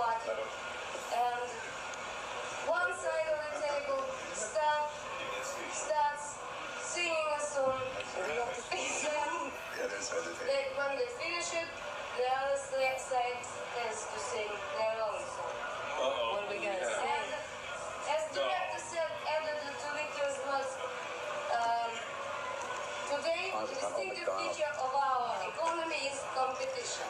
party. And one side of the table starts singing a song. When they finish it, the other side has to sing their own song. What are we going to sing? As director said, added to Victor's was today, the distinctive feature of our economy is competition.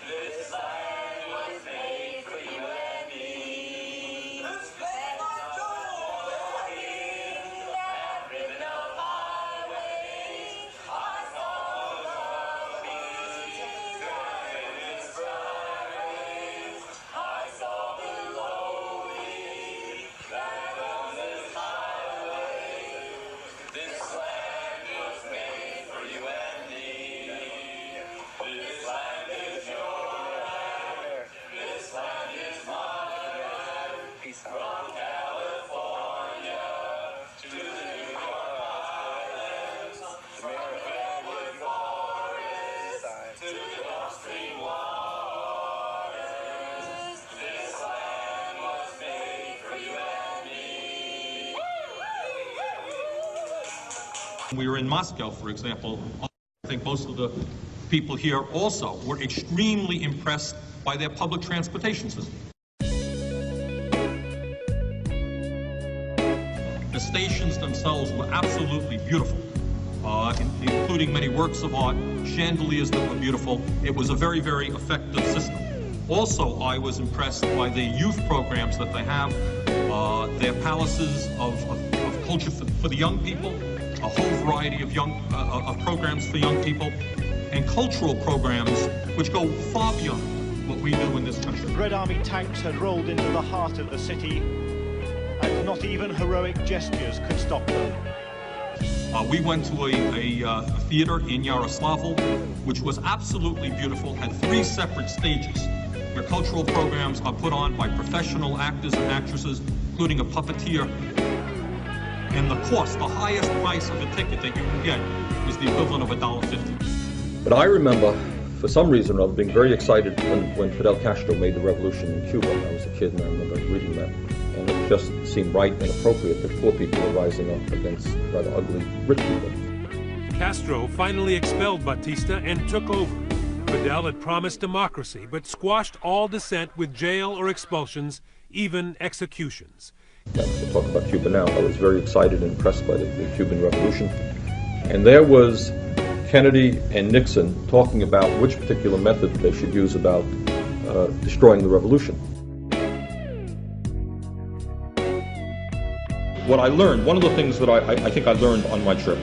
This land was made for you and me. This land was made and written on highways. I saw the beach and its bright rays. I saw below me that on this highway. This land was made for you and me. This land is yours. This land is mine. Peace out. From California to the New York Islands, from the redwood forest to the Gulf Stream waters. This land was made for you and me. We were in Moscow, for example. I think most of the people here also were extremely impressed by their public transportation system. The stations themselves were absolutely beautiful, including many works of art, chandeliers that were beautiful. It was a very, very effective system. Also, I was impressed by the youth programs that they have, their palaces of culture for the young people, a whole variety of of programs for young people, and cultural programs which go far beyond what we do in this country. Red Army tanks had rolled into the heart of the city, and not even heroic gestures could stop them. We went to a theater in Yaroslavl, which was absolutely beautiful, had 3 separate stages where cultural programs are put on by professional actors and actresses, including a puppeteer. And the cost, the highest price of a ticket that you can get, was the equivalent of $1.50. But I remember, for some reason or other, being very excited when Fidel Castro made the revolution in Cuba. I was a kid and I remember reading that. And it just seemed right and appropriate that poor people were rising up against rather ugly rich people. Castro finally expelled Batista and took over. Fidel had promised democracy, but squashed all dissent with jail or expulsions, even executions. To talk about Cuba now, I was very excited and impressed by the Cuban Revolution. And there was Kennedy and Nixon talking about which particular method they should use about destroying the revolution. What I learned, one of the things that I think I learned on my trip,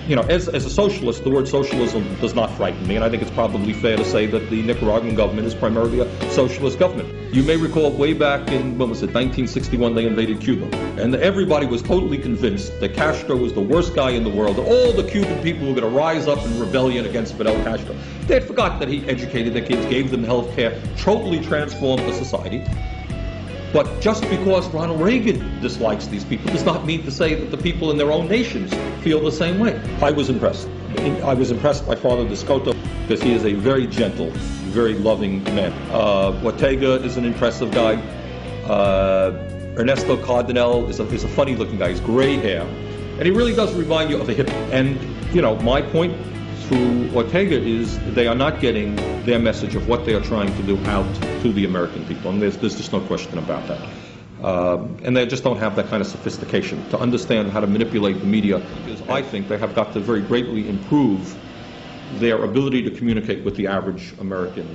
you know, as a socialist, the word socialism does not frighten me, and I think it's probably fair to say that the Nicaraguan government is primarily a socialist government. You may recall way back in, when was it, 1961, they invaded Cuba, and everybody was totally convinced that Castro was the worst guy in the world, that all the Cuban people were going to rise up in rebellion against Fidel Castro. They had forgotten that he educated their kids, gave them health care, totally transformed the society. But just because Ronald Reagan dislikes these people does not mean to say that the people in their own nations feel the same way. I was impressed. I was impressed by Father Descoto because he is a very gentle, very loving man. Ortega is an impressive guy. Ernesto Cardenal is a funny-looking guy. He's gray hair. And he really does remind you of a hippie. And, you know, my point to Ortega is they are not getting their message of what they are trying to do out to the American people, and there's just no question about that. And they just don't have that kind of sophistication to understand how to manipulate the media, because I think they have got to very greatly improve their ability to communicate with the average American